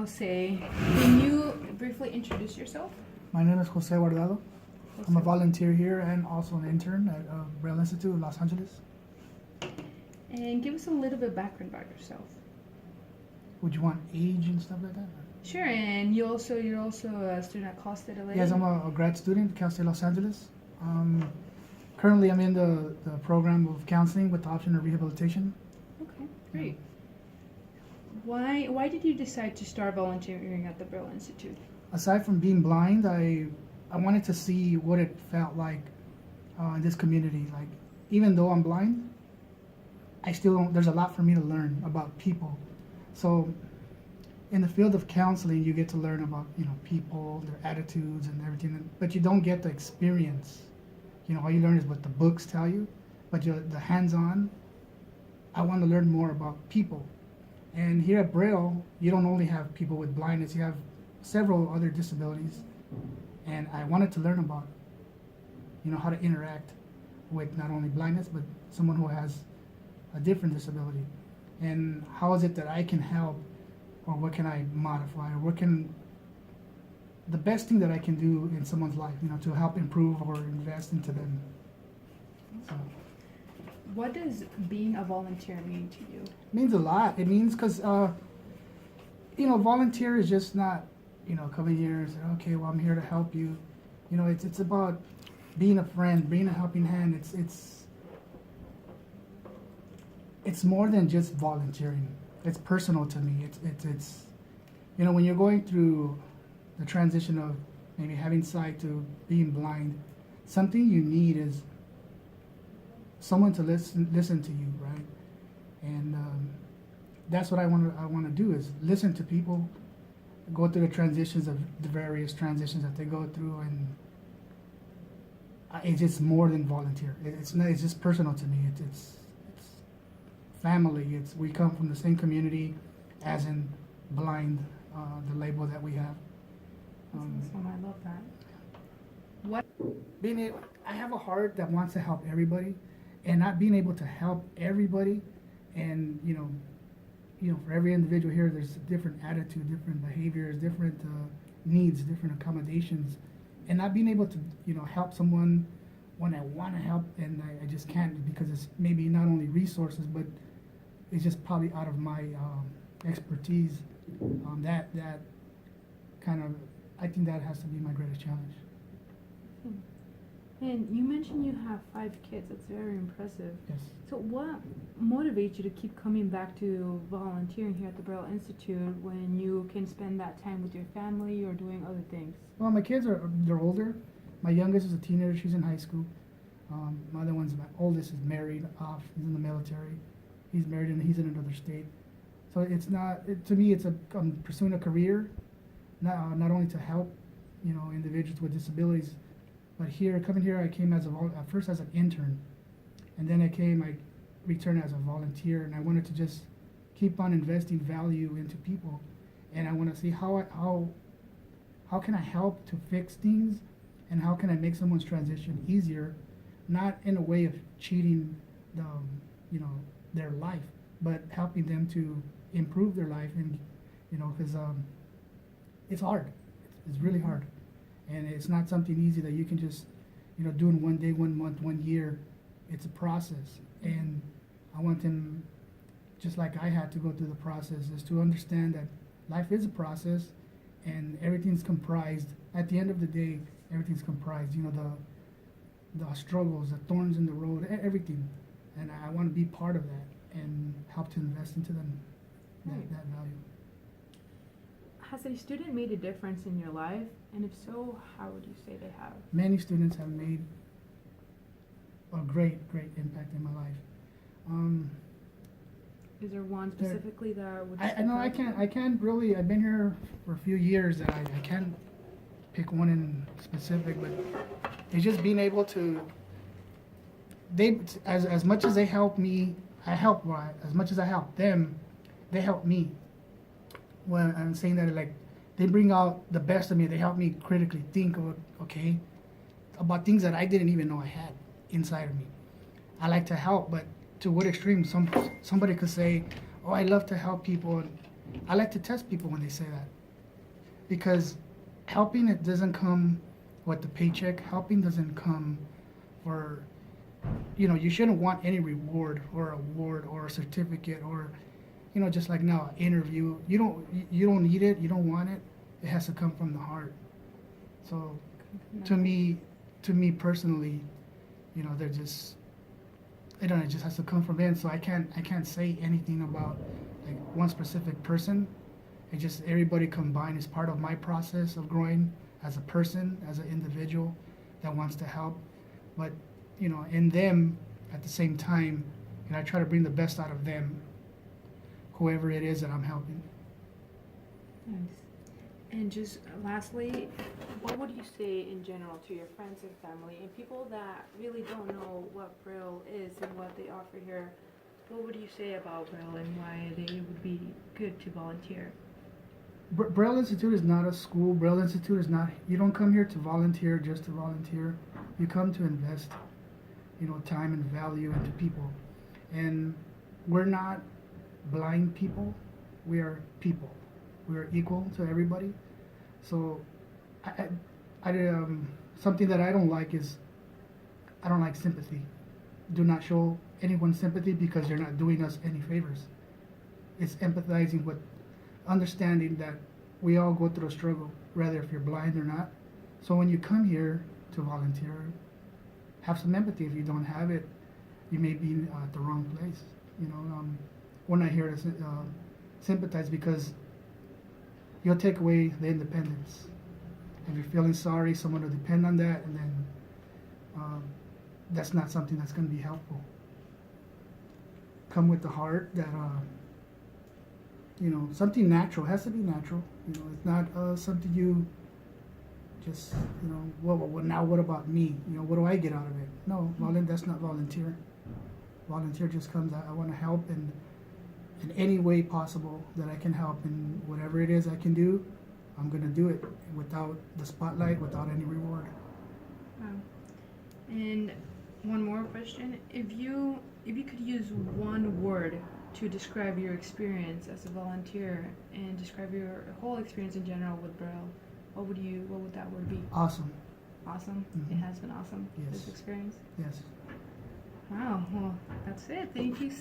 Jose. Can you briefly introduce yourself? My name is Jose Guardado. I'm a volunteer here and also an intern at Braille Institute of Los Angeles. And give us a little bit of background about yourself. Would you want age and stuff like that? Sure, and you're also a student at Cal State LA? Yes, I'm a grad student at Cal State Los Angeles. Currently, I'm in the program of counseling with the option of rehabilitation. Okay, great. Why did you decide to start volunteering at the Braille Institute? Aside from being blind, I wanted to see what it felt like in this community. Like, even though I'm blind, I still don't, there's a lot for me to learn about people. So in the field of counseling, you get to learn about, people, their attitudes and everything, but you don't get the experience. All you learn is what the books tell you, but the hands-on, I want to learn more about people. And here at Braille, you don't only have people with blindness, you have several other disabilities. And I wanted to learn about, how to interact with not only blindness, but someone who has a different disability. And how is it that I can help, or what can I modify, or the best thing that I can do in someone's life, to help improve or invest into them. So. What does being a volunteer mean to you? It means a lot. It means because, volunteer is just not, coming here and say, okay, well, I'm here to help you. It's about being a friend, being a helping hand. It's more than just volunteering. It's personal to me. It's when you're going through the transition of maybe having sight to being blind, something you need is someone to listen to you, right? And that's what I want to do, is listen to people, go through the transitions of the various transitions that they go through, and it's just more than volunteer. It's just personal to me. It's family. We come from the same community, as in blind, the label that we have. Awesome. I love that. What? I have a heart that wants to help everybody, and not being able to help everybody, and for every individual here, there's a different attitude, different behaviors, different needs, different accommodations, and not being able to help someone when I want to help, and I just can't, because it's maybe not only resources, but it's just probably out of my expertise. That kind of, I think that has to be my greatest challenge. And you mentioned you have 5 kids. That's very impressive. Yes. So what motivates you to keep coming back to volunteering here at the Braille Institute when you can spend that time with your family or doing other things? Well, my kids they're older. My youngest is a teenager. She's in high school. My oldest is married off. He's in the military. He's married and he's in another state. So it's not, to me, I'm pursuing a career, not only to help, individuals with disabilities, but coming here, I came at first as an intern, and then I returned as a volunteer, and I wanted to just keep on investing value into people, and I want to see how can I help to fix things, and how can I make someone's transition easier, not in a way of cheating their life, but helping them to improve their life, and because it's hard, it's really hard. And it's not something easy that you can just, do in 1 day, 1 month, 1 year. It's a process. And I want them, just like I had to go through the process, is to understand that life is a process, and everything's comprised. At the end of the day, everything's comprised. The struggles, the thorns in the road, everything. And I want to be part of that and help to invest into them, that value. Has a student made a difference in your life? And if so, how would you say they have? Many students have made a great impact in my life. Is there one specifically that would? I know I can't really. I've been here for a few years, and I can't pick one in specific. But it's just being able to. As much as they help me, I help. As much as I help them, they help me. When I'm saying that, like, they bring out the best of me. They help me critically think about things that I didn't even know I had inside of me. I like to help, but to what extreme? Somebody could say, "Oh, I love to help people," I like to test people when they say that, because helping, it doesn't come with the paycheck. Helping doesn't come for, you shouldn't want any reward or award or a certificate or, just like now, interview. You don't need it. You don't want it. It has to come from the heart. So to me personally, they're just, I don't know, it just has to come from in. So I can't say anything about like one specific person. It just, everybody combined is part of my process of growing as a person, as an individual that wants to help. But in them at the same time, I try to bring the best out of them, whoever it is that I'm helping. Nice. And just lastly, what would you say in general to your friends and family and people that really don't know what Braille is and what they offer here? What would you say about Braille and why they would be good to volunteer? Braille Institute is not a school. Braille Institute is not, you don't come here to volunteer just to volunteer. You come to invest, time and value into people. And we're not blind people. We are people. We are equal to everybody. So something that I don't like is, I don't like sympathy. Do not show anyone sympathy because you're not doing us any favors. It's empathizing with understanding that we all go through a struggle, whether if you're blind or not. So when you come here to volunteer, have some empathy. If you don't have it, you may be at the wrong place. We're not here to sympathize, because you'll take away the independence. If you're feeling sorry, someone will depend on that, and then that's not something that's going to be helpful. Come with the heart that, something natural. It has to be natural. It's not something you just, now what about me? What do I get out of it? No, that's not volunteer. Volunteer just comes out, I want to help in any way possible that I can help, and whatever it is I can do, I'm going to do it without the spotlight, without any reward. Wow. And one more question. If you could use one word to describe your experience as a volunteer and describe your whole experience in general with Braille, what would that word be? Awesome. Awesome. Mhm. It has been awesome, Yes. this experience. Yes. Wow. Well, that's it. Thank you so